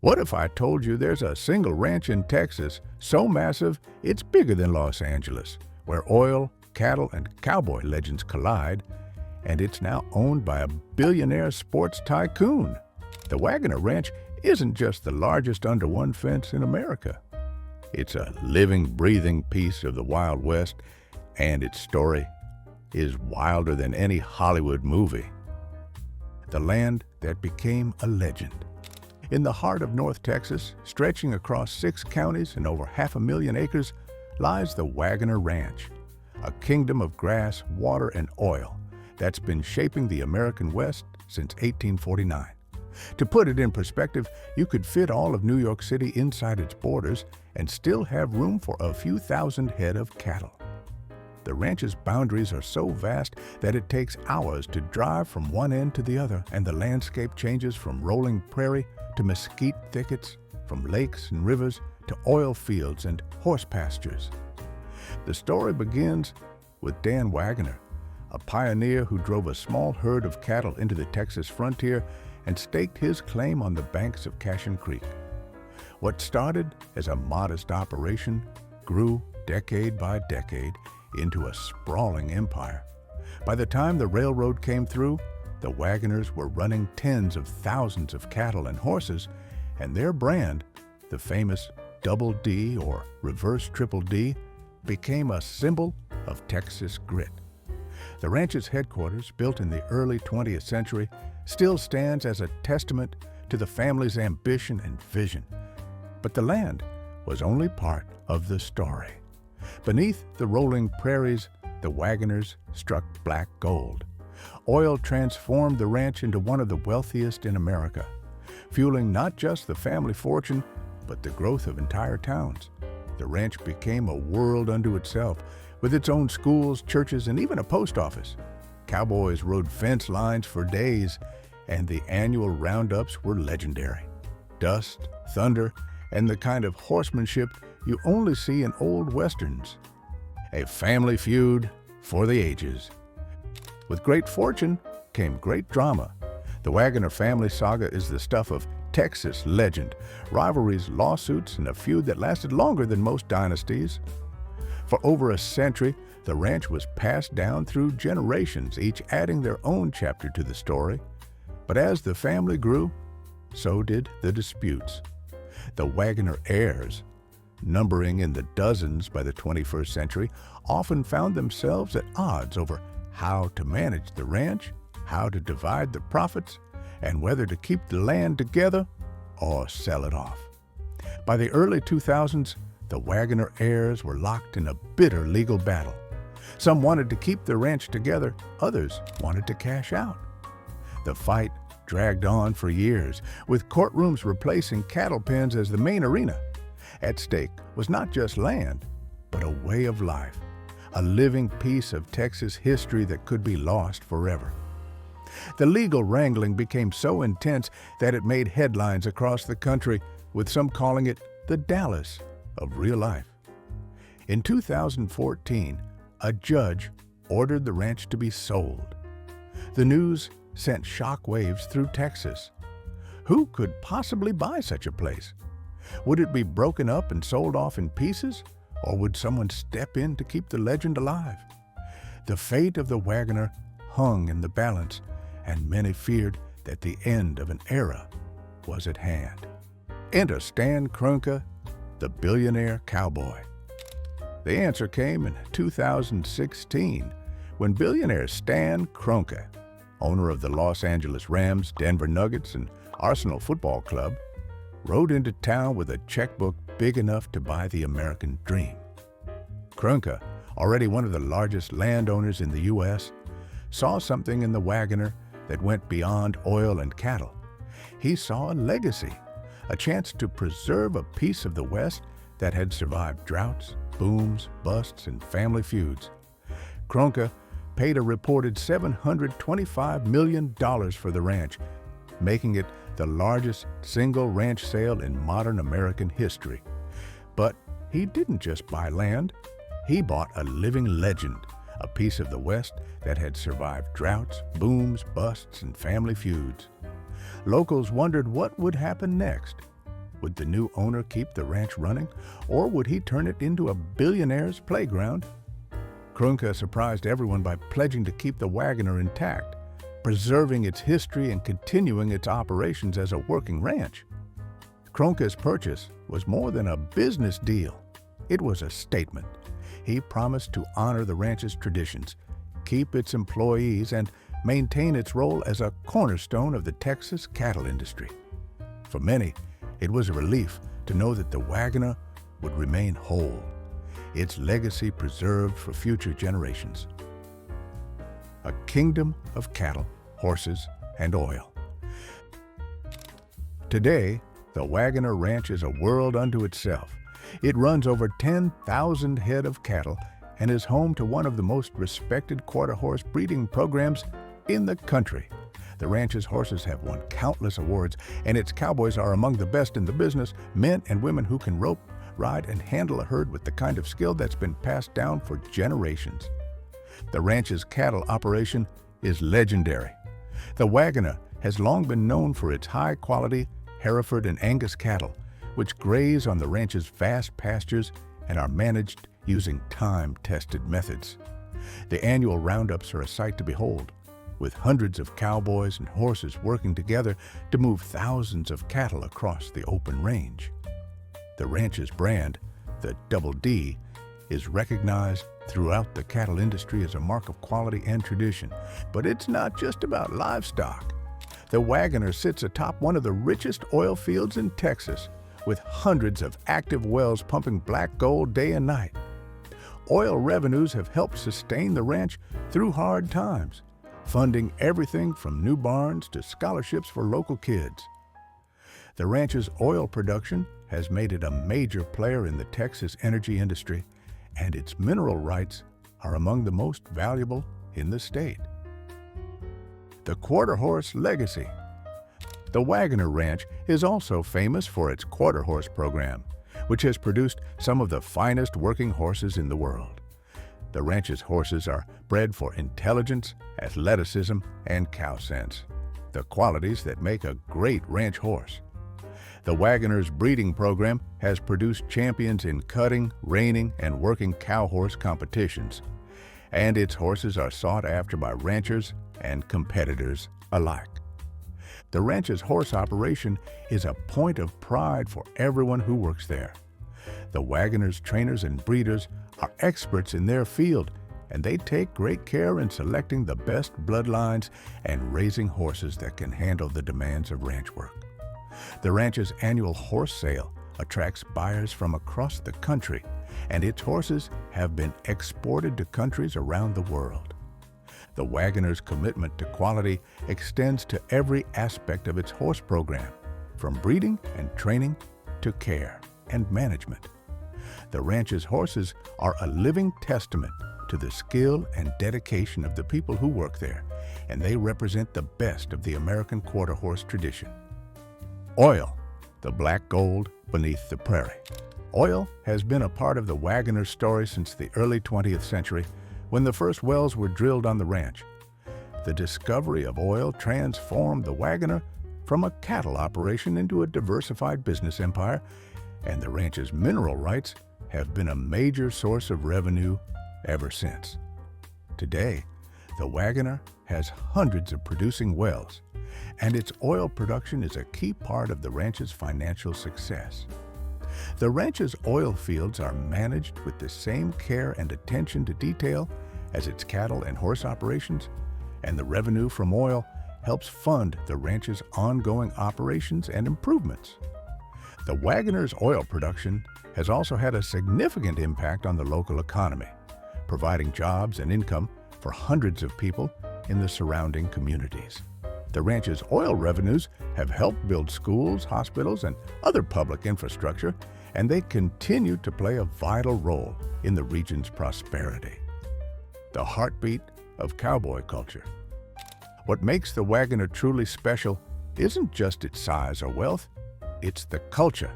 What if I told you there's a single ranch in Texas so massive it's bigger than Los Angeles, where oil, cattle, and cowboy legends collide, and it's now owned by a billionaire sports tycoon? The Waggoner Ranch isn't just the largest under one fence in America. It's a living, breathing piece of the Wild West, and its story is wilder than any Hollywood movie. The land that became a legend. In the heart of North Texas, stretching across 6 counties and over 500,000 acres, lies the Waggoner Ranch, a kingdom of grass, water, and oil that's been shaping the American West since 1849. To put it in perspective, you could fit all of New York City inside its borders and still have room for a few thousand head of cattle. The ranch's boundaries are so vast that it takes hours to drive from one end to the other, and the landscape changes from rolling prairie to mesquite thickets, from lakes and rivers to oil fields and horse pastures. The story begins with Dan Wagner, a pioneer who drove a small herd of cattle into the Texas frontier and staked his claim on the banks of Cashin Creek. What started as a modest operation grew decade by decade into a sprawling empire. By the time the railroad came through, the Wagoners were running tens of thousands of cattle and horses, and their brand, the famous Double D or Reverse Triple D, became a symbol of Texas grit. The ranch's headquarters, built in the early 20th century, still stands as a testament to the family's ambition and vision. But the land was only part of the story. Beneath the rolling prairies, the Wagoners struck black gold. Oil transformed the ranch into one of the wealthiest in America, fueling not just the family fortune, but the growth of entire towns. The ranch became a world unto itself, with its own schools, churches, and even a post office. Cowboys rode fence lines for days, and the annual roundups were legendary. Dust, thunder, and the kind of horsemanship you only see in old westerns. A family feud for the ages. With great fortune came great drama. The Waggoner family saga is the stuff of Texas legend, rivalries, lawsuits, and a feud that lasted longer than most dynasties. For over a century, the ranch was passed down through generations, each adding their own chapter to the story. But as the family grew, so did the disputes. The Waggoner heirs, numbering in the dozens by the 21st century, often found themselves at odds over how to manage the ranch, how to divide the profits, and whether to keep the land together or sell it off. By the early 2000s, the Waggoner heirs were locked in a bitter legal battle. Some wanted to keep the ranch together, others wanted to cash out. The fight dragged on for years, with courtrooms replacing cattle pens as the main arena. At stake was not just land, but a way of life, a living piece of Texas history that could be lost forever. The legal wrangling became so intense that it made headlines across the country, with some calling it the Dallas of real life. In 2014, a judge ordered the ranch to be sold. The news sent shockwaves through Texas. Who could possibly buy such a place? Would it be broken up and sold off in pieces, or would someone step in to keep the legend alive? The fate of the Waggoner hung in the balance, and many feared that the end of an era was at hand. Enter Stan Kroenke, the billionaire cowboy. The answer came in 2016, when billionaire Stan Kroenke, owner of the Los Angeles Rams, Denver Nuggets, and Arsenal Football Club, rode into town with a checkbook big enough to buy the American dream. Kroenke, already one of the largest landowners in the U.S., saw something in the Waggoner that went beyond oil and cattle. He saw a legacy, a chance to preserve a piece of the West that had survived droughts, booms, busts, and family feuds. Kroenke paid a reported $725 million for the ranch, making it the largest single ranch sale in modern American history. But he didn't just buy land. He bought a living legend, a piece of the West that had survived droughts, booms, busts, and family feuds. Locals wondered what would happen next. Would the new owner keep the ranch running, or would he turn it into a billionaire's playground? Kroenke surprised everyone by pledging to keep the Waggoner intact, preserving its history and continuing its operations as a working ranch. Kroenke's purchase was more than a business deal. It was a statement. He promised to honor the ranch's traditions, keep its employees, and maintain its role as a cornerstone of the Texas cattle industry. For many, it was a relief to know that the Waggoner would remain whole, its legacy preserved for future generations. A kingdom of cattle, horses, and oil. Today, the Waggoner Ranch is a world unto itself. It runs over 10,000 head of cattle and is home to one of the most respected quarter-horse breeding programs in the country. The ranch's horses have won countless awards, and its cowboys are among the best in the business, men and women who can rope, ride, and handle a herd with the kind of skill that's been passed down for generations. The ranch's cattle operation is legendary. The Waggoner has long been known for its high-quality Hereford and Angus cattle, which graze on the ranch's vast pastures and are managed using time-tested methods. The annual roundups are a sight to behold, with hundreds of cowboys and horses working together to move thousands of cattle across the open range. The ranch's brand, the Double D, is recognized throughout the cattle industry as a mark of quality and tradition. But it's not just about livestock. The Waggoner sits atop one of the richest oil fields in Texas, with hundreds of active wells pumping black gold day and night. Oil revenues have helped sustain the ranch through hard times, funding everything from new barns to scholarships for local kids. The ranch's oil production has made it a major player in the Texas energy industry, and its mineral rights are among the most valuable in the state. The quarter-horse legacy. The Waggoner Ranch is also famous for its quarter-horse program, which has produced some of the finest working horses in the world. The ranch's horses are bred for intelligence, athleticism, and cow sense, the qualities that make a great ranch horse. The Waggoner's breeding program has produced champions in cutting, reining, and working cow horse competitions, and its horses are sought after by ranchers and competitors alike. The ranch's horse operation is a point of pride for everyone who works there. The Waggoner's trainers and breeders are experts in their field, and they take great care in selecting the best bloodlines and raising horses that can handle the demands of ranch work. The ranch's annual horse sale attracts buyers from across the country, and its horses have been exported to countries around the world. The Waggoner's commitment to quality extends to every aspect of its horse program, from breeding and training to care and management. The ranch's horses are a living testament to the skill and dedication of the people who work there, and they represent the best of the American quarter horse tradition. Oil, the black gold beneath the prairie. Oil has been a part of the Waggoner story since the early 20th century, when the first wells were drilled on the ranch. The discovery of oil transformed the Waggoner from a cattle operation into a diversified business empire, and the ranch's mineral rights have been a major source of revenue ever since. Today, the Waggoner has hundreds of producing wells, and its oil production is a key part of the ranch's financial success. The ranch's oil fields are managed with the same care and attention to detail as its cattle and horse operations, and the revenue from oil helps fund the ranch's ongoing operations and improvements. The Waggoner's oil production has also had a significant impact on the local economy, providing jobs and income for hundreds of people in the surrounding communities. The ranch's oil revenues have helped build schools, hospitals, and other public infrastructure, and they continue to play a vital role in the region's prosperity. The heartbeat of cowboy culture. What makes the Waggoner truly special isn't just its size or wealth, it's the culture.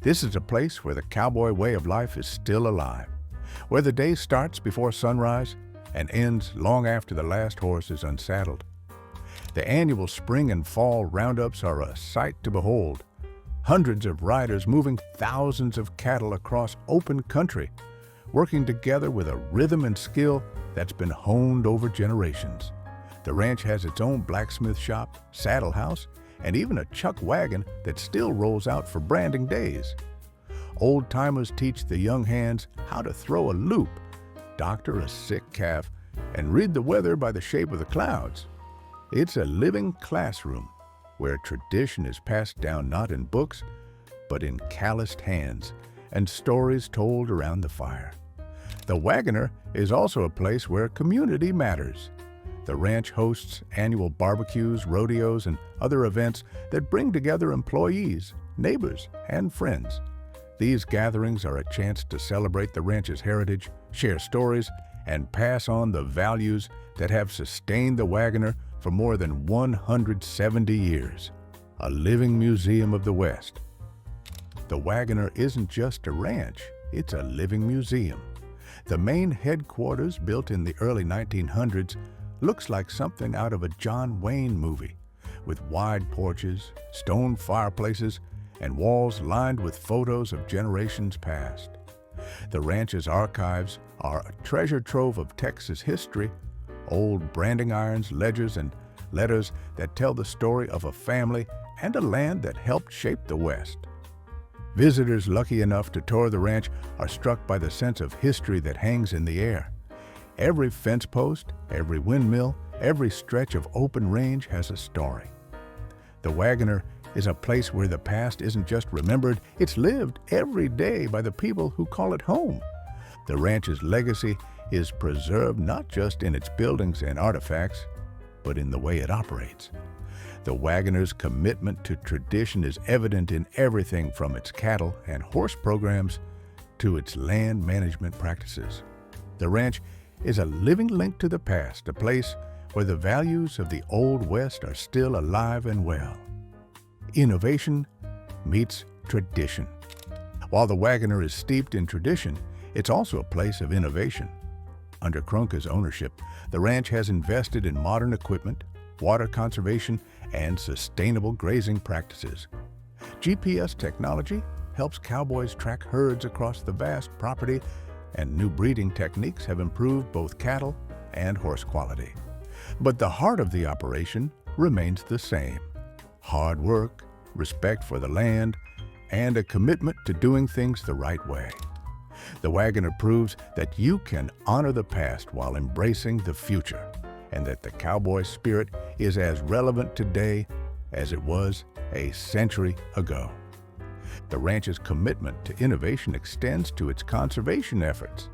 This is a place where the cowboy way of life is still alive, where the day starts before sunrise and ends long after the last horse is unsaddled. The annual spring and fall roundups are a sight to behold. hundreds of riders moving thousands of cattle across open country, working together with a rhythm and skill that's been honed over generations. The ranch has its own blacksmith shop, saddle house, and even a chuck wagon that still rolls out for branding days. Old-timers teach the young hands how to throw a loop, doctor a sick calf, and read the weather by the shape of the clouds. It's a living classroom where tradition is passed down not in books, but in calloused hands and stories told around the fire. The Waggoner is also a place where community matters. The ranch hosts annual barbecues, rodeos, and other events that bring together employees, neighbors, and friends. These gatherings are a chance to celebrate the ranch's heritage, share stories, and pass on the values that have sustained the Waggoner for more than 170 years. A living museum of the West. The Waggoner isn't just a ranch, it's a living museum. The main headquarters, built in the early 1900s, looks like something out of a John Wayne movie, with wide porches, stone fireplaces, and walls lined with photos of generations past. The ranch's archives are a treasure trove of Texas history, old branding irons, ledgers, and letters that tell the story of a family and a land that helped shape the West. Visitors lucky enough to tour the ranch are struck by the sense of history that hangs in the air. Every fence post, every windmill, every stretch of open range has a story. The Waggoner is a place where the past isn't just remembered, it's lived every day by the people who call it home. The ranch's legacy is preserved not just in its buildings and artifacts, but in the way it operates. The Waggoner's commitment to tradition is evident in everything from its cattle and horse programs to its land management practices. The ranch is a living link to the past, a place where the values of the Old West are still alive and well. Innovation meets tradition. While the Waggoner is steeped in tradition, it's also a place of innovation. Under Kroenke's ownership, the ranch has invested in modern equipment, water conservation, and sustainable grazing practices. GPS technology helps cowboys track herds across the vast property, and new breeding techniques have improved both cattle and horse quality. But the heart of the operation remains the same: hard work, respect for the land, and a commitment to doing things the right way. The Waggoner proves that you can honor the past while embracing the future, and that the cowboy spirit is as relevant today as it was a century ago. The ranch's commitment to innovation extends to its conservation efforts.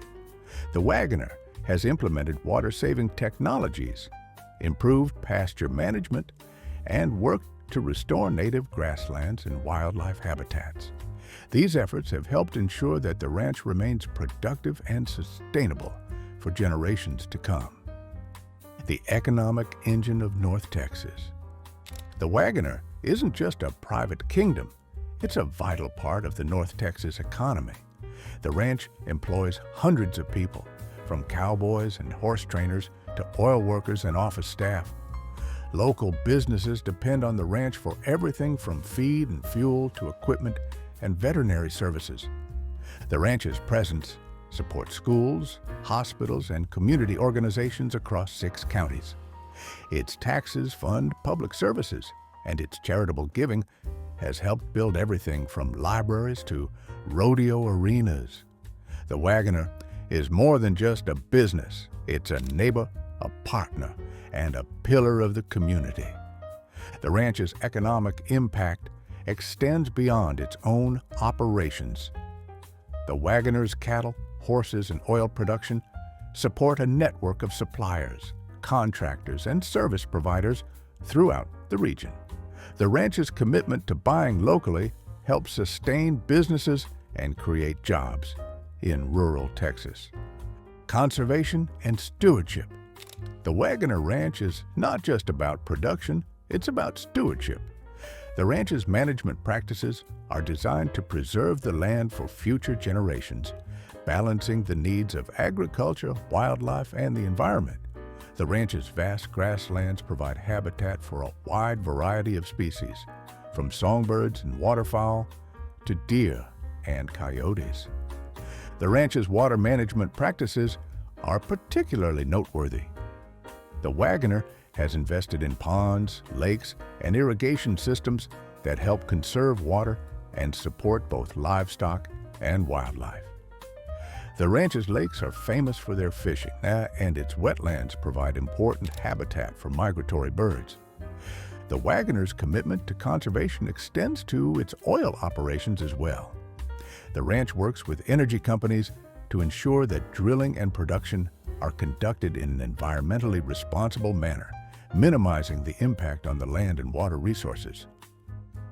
The Waggoner has implemented water-saving technologies, improved pasture management, and worked to restore native grasslands and wildlife habitats. These efforts have helped ensure that the ranch remains productive and sustainable for generations to come. The economic engine of North Texas. The Waggoner isn't just a private kingdom, it's a vital part of the North Texas economy. The ranch employs hundreds of people, from cowboys and horse trainers to oil workers and office staff. Local businesses depend on the ranch for everything from feed and fuel to equipment and veterinary services. The ranch's presence supports schools, hospitals, and community organizations across 6 counties. Its taxes fund public services, and its charitable giving has helped build everything from libraries to rodeo arenas. The Waggoner is more than just a business. It's a neighbor, a partner, and a pillar of the community. The ranch's economic impact extends beyond its own operations. The Waggoner's cattle, horses, and oil production support a network of suppliers, contractors, and service providers throughout the region. The ranch's commitment to buying locally helps sustain businesses and create jobs in rural Texas. Conservation and stewardship. The Waggoner Ranch is not just about production, it's about stewardship. The ranch's management practices are designed to preserve the land for future generations, balancing the needs of agriculture, wildlife, and the environment. The ranch's vast grasslands provide habitat for a wide variety of species, from songbirds and waterfowl to deer and coyotes. The ranch's water management practices are particularly noteworthy. The Wagner has invested in ponds, lakes, and irrigation systems that help conserve water and support both livestock and wildlife. The ranch's lakes are famous for their fishing, and its wetlands provide important habitat for migratory birds. The Wagner's commitment to conservation extends to its oil operations as well. The ranch works with energy companies to ensure that drilling and production are conducted in an environmentally responsible manner, minimizing the impact on the land and water resources.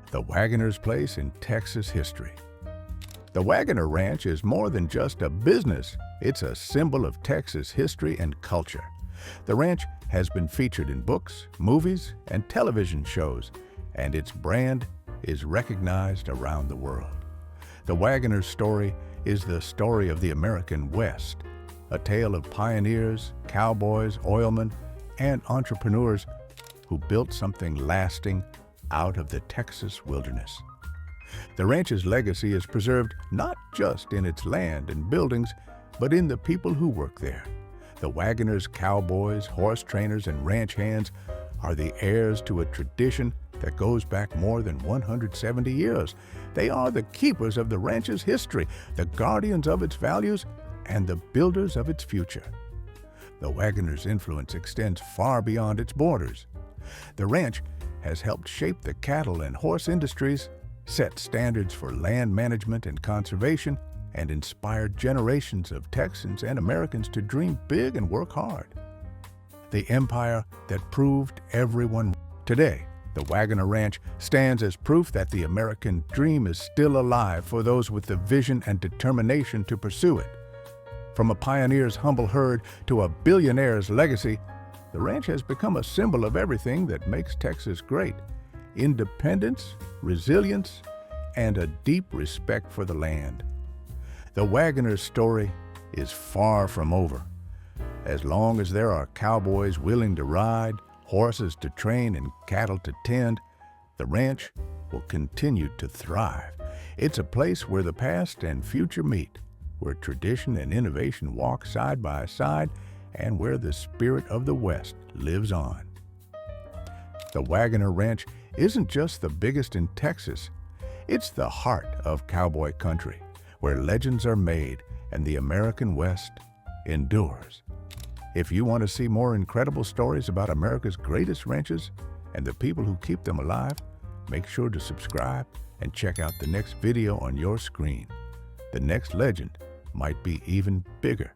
The Waggoner's place in Texas history. The Waggoner Ranch is more than just a business. It's a symbol of Texas history and culture. The ranch has been featured in books, movies, and television shows, and its brand is recognized around the world. The Waggoner's story is the story of the American West, a tale of pioneers, cowboys, oilmen, and entrepreneurs who built something lasting out of the Texas wilderness. The ranch's legacy is preserved not just in its land and buildings, but in the people who work there. The Waggoners, cowboys, horse trainers, and ranch hands are the heirs to a tradition that goes back more than 170 years. They are the keepers of the ranch's history, the guardians of its values, and the builders of its future. The Waggoner's influence extends far beyond its borders. The ranch has helped shape the cattle and horse industries, set standards for land management and conservation, and inspired generations of Texans and Americans to dream big and work hard. The empire that proved everyone. Today, the Waggoner Ranch stands as proof that the American dream is still alive for those with the vision and determination to pursue it. From a pioneer's humble herd to a billionaire's legacy, the ranch has become a symbol of everything that makes Texas great: independence, resilience, and a deep respect for the land. The Waggoner's story is far from over. As long as there are cowboys willing to ride, horses to train, and cattle to tend, the ranch will continue to thrive. It's a place where the past and future meet, where tradition and innovation walk side by side, and where the spirit of the West lives on. The Waggoner Ranch isn't just the biggest in Texas. It's the heart of cowboy country, where legends are made and the American West endures. If you want to see more incredible stories about America's greatest ranches and the people who keep them alive, make sure to subscribe and check out the next video on your screen. The next legend might be even bigger